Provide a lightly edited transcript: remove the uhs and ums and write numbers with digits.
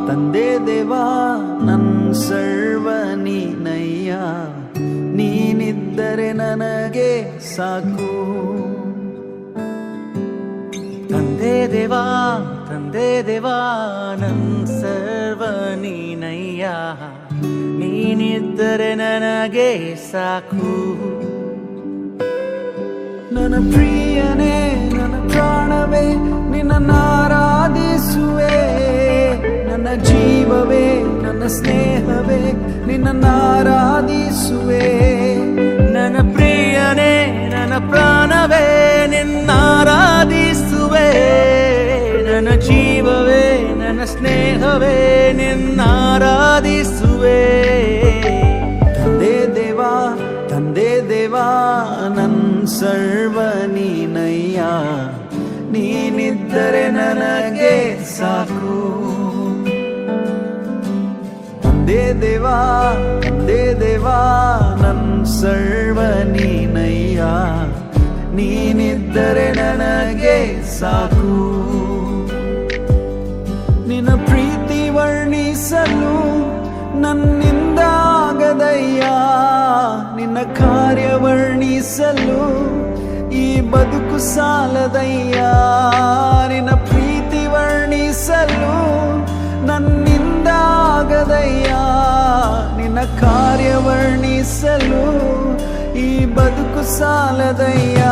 ತಂದೆ ದೇವಾ ನನ್ ಸರ್ವ ನೀನಯ್ಯ, ನೀನಿದ್ದರೆ ನನಗೆ ಸಾಕು. ತಂದೆ ದೇವಾ ನನ್ ಸರ್ವ ನೀನಯ್ಯ, ನೀನಿದ್ದರೆ ನನಗೆ ಸಾಕು. ನನ್ನ ಪ್ರಿಯನೇ ನನ್ನ ಪ್ರಾಣವೇ ನಿನ್ನ ಆರಾಧಿಸುವೆ, ನನ್ನ ಜೀವವೇ ನನ್ನ ಸ್ನೇಹವೇ ನಿನ್ನ ಆರಾಧಿಸುವೆ. ನನ್ನ ಪ್ರಿಯನೇ ನನ್ನ ಪ್ರಾಣವೇ ನಿನ್ನ ಆರಾಧಿಸುವೆ, ನನ್ನ ಜೀವವೇ ನನ್ನ ಸ್ನೇಹವೇ ನಿನ್ನ ಆರಾಧಿಸುವೆ. ತಂದೆ ದೇವಾ ನನ್ ಸರ್ವ ನೀನಯ್ಯ, ನೀನಿದ್ದರೆ ನನಗೆ ಸಾಕು. ತಂದೆ ದೇವಾ ನನ್ ಸರ್ವ ನೀನಯ್ಯ, ನೀನಿದ್ದರೆ ನನಗೆ ಸಾಕು. ನಿನ್ನ ಪ್ರೀತಿ ವರ್ಣಿಸಲು ನನ್ನಿಂದ ಆಗದಯ್ಯ, ನಿನ್ನ ಕಾರ್ಯ ವರ್ಣಿಸಲು ಈ ಬದುಕು ಸಾಲದಯ್ಯ. ನಿನ್ನ ಪ್ರೀತಿ ವರ್ಣಿಸಲು ನನ್ನಿಂದ ಆಗದಯ್ಯ, ನಿನ್ನ ಕಾರ್ಯ ವರ್ಣಿಸಲು ಈ ಬದುಕು ಸಾಲದಯ್ಯ.